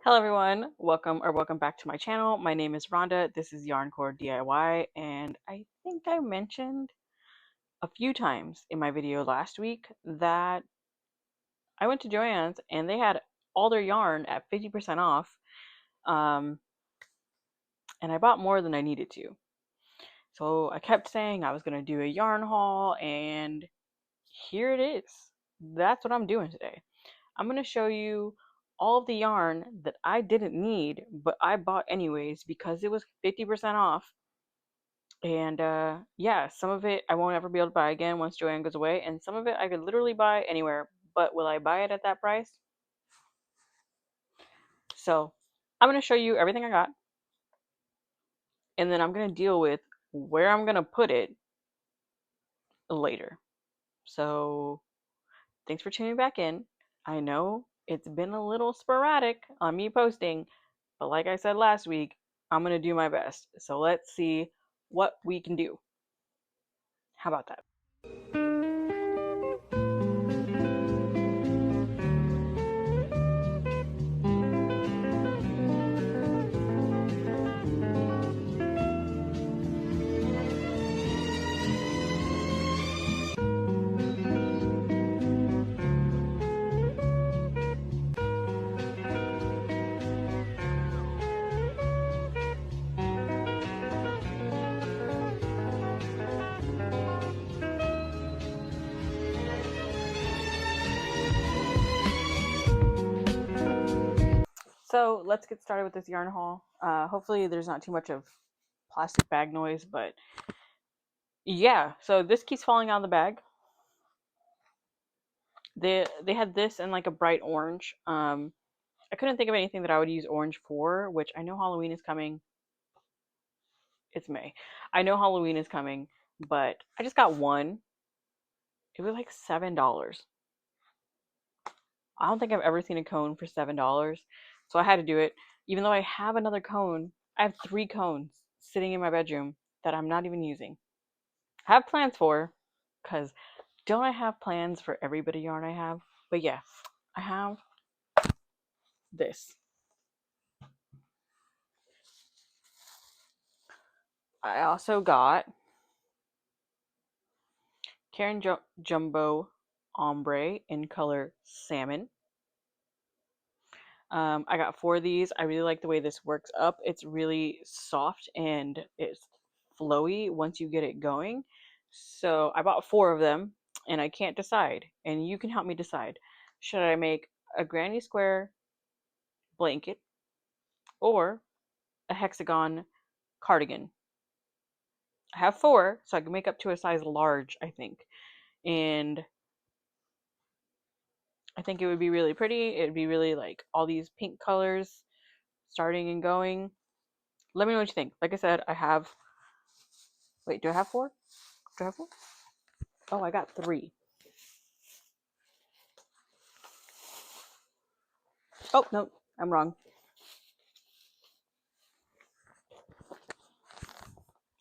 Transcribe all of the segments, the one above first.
Hello everyone, welcome back to my channel. My name is Rhonda. This is Yarncore DIY, and I think I mentioned a few times in my video last week that I went to Joann's and they had all their yarn at 50% off, and I bought more than I needed to. So I kept saying I was going to do a yarn haul, and here it is. That's what I'm doing today. I'm going to show you all of the yarn that I didn't need, but I bought anyways because it was 50% off. And yeah, some of it I won't ever be able to buy again once Joann goes away, and some of it I could literally buy anywhere, but will I buy it at that price? So I'm going to show you everything I got, and then I'm going to deal with where I'm going to put it later. So thanks for tuning back in. I know it's been a little sporadic on me posting, but like I said last week, I'm going to do my best. So let's see what we can do. How about that? So let's get started with this yarn haul. Hopefully there's not too much of plastic bag noise, but yeah, so this keeps falling out of the bag. They had this in like a bright orange. I couldn't think of anything that I would use orange for, which I know Halloween is coming. It's May. I know Halloween is coming, but I just got one. It was like $7. I don't think I've ever seen a cone for $7. So I had to do it. Even though I have another cone, I have 3 cones sitting in my bedroom that I'm not even using. I have plans for, because don't I have plans for every bit of yarn I have? But yeah, I have this. I also got Caron Jumbo Ombre in color salmon. I got 4 of these. I really like the way this works up. It's really soft and it's flowy once you get it going. So I bought 4 of them and I can't decide. And you can help me decide. Should I make a granny square blanket or a hexagon cardigan? I have 4, so I can make up to a size large, I think. And I think it would be really pretty. It'd be really like all these pink colors starting and going. Let me know what you think. Like I said, I have. Wait, do I have 4? Do I have 4? Oh, I got 3. Oh, no, I'm wrong.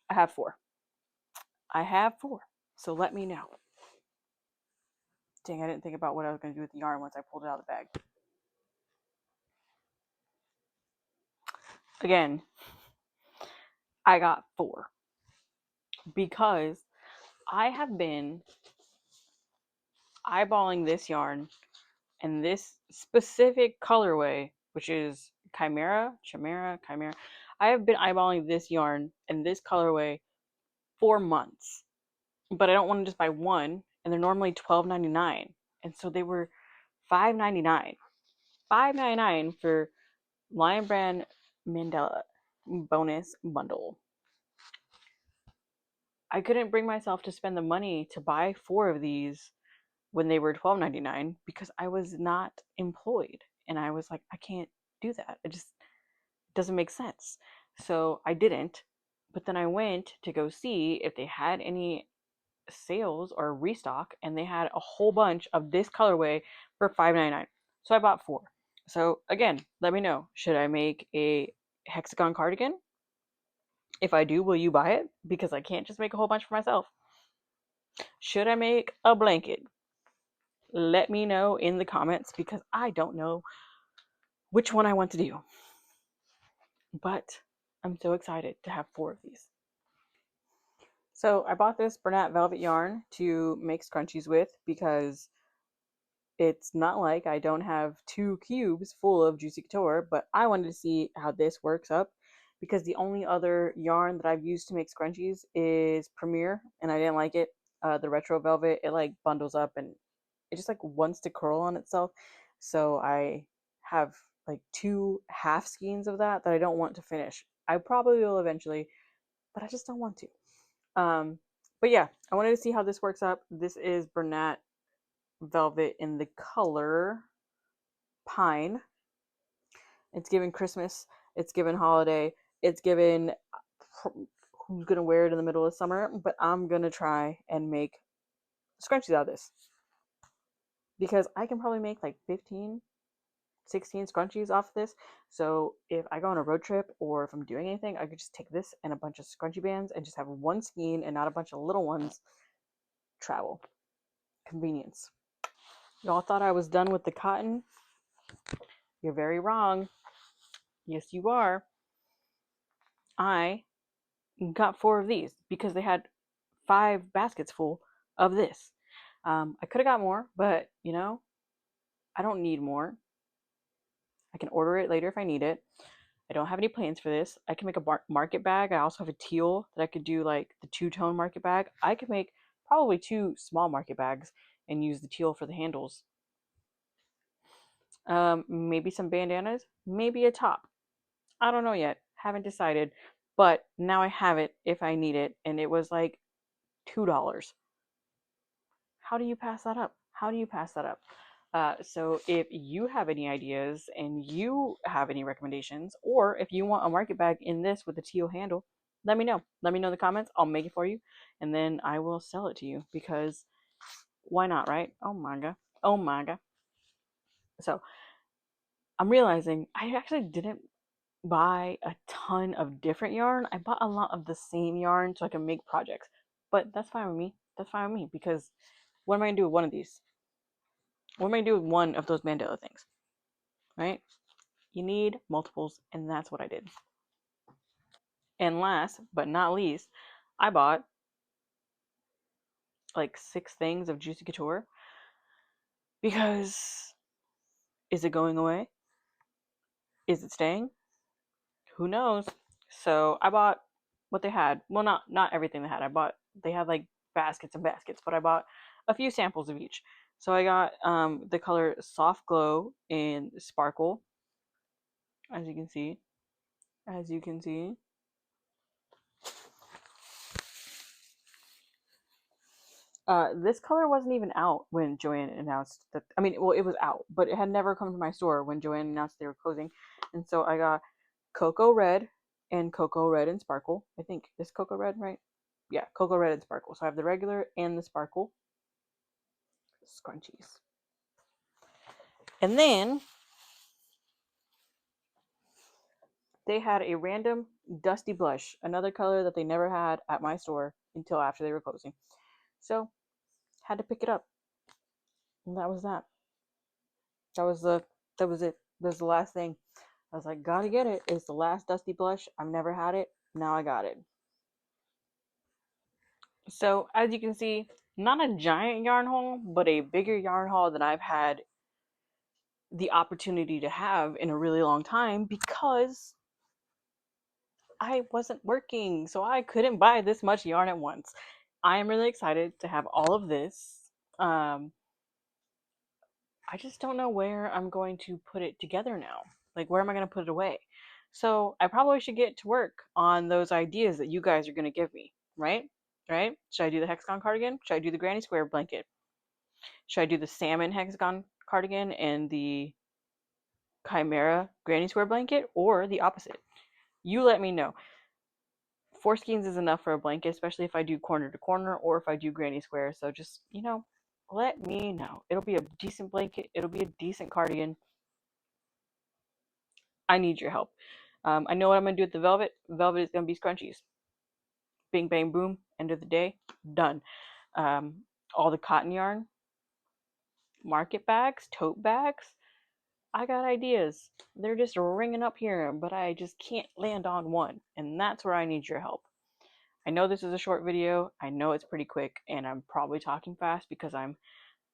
I have 4. I have 4. So let me know. Dang, I didn't think about what I was going to do with the yarn once I pulled it out of the bag. Again, I got 4 because I have been eyeballing this yarn and this specific colorway, which is Chimera. I have been eyeballing this yarn and this colorway for months, but I don't want to just buy one, and they're normally $12.99, and so they were $5.99. $5.99 for Brand Mandela bonus bundle. I couldn't bring myself to spend the money to buy 4 of these when they were $12.99 because I was not employed, and I was like, I can't do that. It just doesn't make sense. So I didn't. But then I went to go see if they had any sales or restock, and they had a whole bunch of this colorway for $5.99. So I bought 4. So again, let me know. Should I make a hexagon cardigan? If I do, will you buy it? Because I can't just make a whole bunch for myself. Should I make a blanket? Let me know in the comments because I don't know which one I want to do. But I'm so excited to have 4 of these. So I bought this Bernat velvet yarn to make scrunchies with because it's not like I don't have 2 cubes full of Juicy Couture, but I wanted to see how this works up because the only other yarn that I've used to make scrunchies is Premier, and I didn't like it. The retro velvet, it like bundles up and it just like wants to curl on itself. So I have like 2 half skeins of that I don't want to finish. I probably will eventually, but I just don't want to. But yeah, I wanted to see how this works up. This is Bernat velvet in the color Pine. It's given Christmas. It's given holiday. It's given who's gonna wear it in the middle of summer. But I'm gonna try and make scrunchies out of this because I can probably make like 15, 16 scrunchies off this. So if I go on a road trip or if I'm doing anything, I could just take this and a bunch of scrunchie bands and just have one skein and not a bunch of little ones. Travel. Convenience. Y'all thought I was done with the cotton? You're very wrong. Yes, you are. I got 4 of these because they had 5 baskets full of this. I could have got more, but you know, I don't need more. I can order it later if I need it. I don't have any plans for this. I can make a market bag. I also have a teal that I could do like the 2-tone market bag. I could make probably 2 small market bags and use the teal for the handles. Maybe some bandanas, maybe a top. I don't know yet. Haven't decided. But now I have it if I need it. And it was like $2. How do you pass that up? How do you pass that up? So if you have any ideas and you have any recommendations, or if you want a market bag in this with a teal handle, let me know. Let me know in the comments. I'll make it for you. And then I will sell it to you because why not, right? Oh my God. Oh my God. So I'm realizing I actually didn't buy a ton of different yarn. I bought a lot of the same yarn so I can make projects. But that's fine with me. That's fine with me because what am I gonna do with one of these? What am I gonna do with one of those Mandela things? Right? You need multiples, and that's what I did. And last but not least, I bought like 6 things of Juicy Couture because is it going away? Is it staying? Who knows? So I bought what they had. Well, not everything they had. They had like baskets and baskets, but I bought a few samples of each. So I got the color Soft Glow in Sparkle, as you can see. As you can see. This color wasn't even out when Joann announced that. I mean, well, it was out, but it had never come to my store when Joann announced they were closing. And so I got Cocoa Red and Cocoa Red and Sparkle. I think is Cocoa Red, right? Yeah, Cocoa Red and Sparkle. So I have the regular and the Sparkle scrunchies. And then they had a random Dusty Blush, another color that they never had at my store until after they were closing. So had to pick it up. And that was that. That was the that was it. That was the last thing. I was like, gotta get it. It's the last Dusty Blush. I've never had it. Now I got it. So as you can see, not a giant yarn haul, but a bigger yarn haul than I've had the opportunity to have in a really long time because I wasn't working. So I couldn't buy this much yarn at once. I am really excited to have all of this. Um, I just don't know where I'm going to put it together now. Like, where am I going to put it away? So I probably should get to work on those ideas that you guys are going to give me, right? Right? Should I do the hexagon cardigan? Should I do the granny square blanket? Should I do the salmon hexagon cardigan and the chimera granny square blanket, or the opposite? You let me know. 4 skeins is enough for a blanket, especially if I do corner to corner or if I do granny square. So just, let me know. It'll be a decent blanket. It'll be a decent cardigan. I need your help. I know what I'm going to do with the velvet. Velvet is going to be scrunchies. Bing, bang, boom. End of the day. Done. All the cotton yarn, market bags, tote bags. I got ideas. They're just ringing up here, but I just can't land on one. And that's where I need your help. I know this is a short video. I know it's pretty quick, and I'm probably talking fast because I'm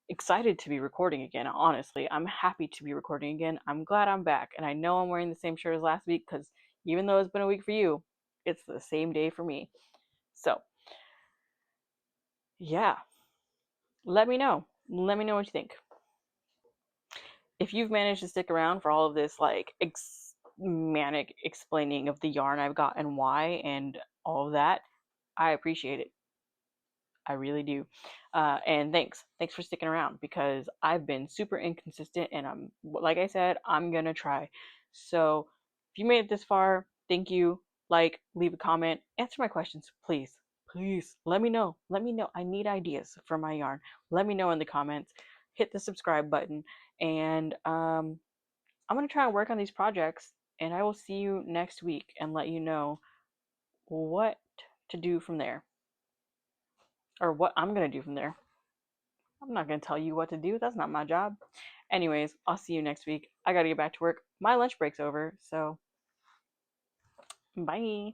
excited to be recording again. Honestly, I'm happy to be recording again. I'm glad I'm back. And I know I'm wearing the same shirt as last week because even though it's been a week for you, it's the same day for me. So, yeah, let me know. Let me know what you think. If you've managed to stick around for all of this, like, manic explaining of the yarn I've got and why and all of that, I appreciate it. I really do. And thanks for sticking around because I've been super inconsistent, and like I said, I'm gonna try. So if you made it this far, thank you. Like, leave a comment, answer my questions, please. Please let me know. Let me know. I need ideas for my yarn. Let me know in the comments. Hit the subscribe button, and I'm gonna try and work on these projects. And I will see you next week and let you know what to do from there, or what I'm gonna do from there. I'm not going to tell you what to do. That's not my job. Anyways, I'll see you next week. I got to get back to work. My lunch break's over, so bye.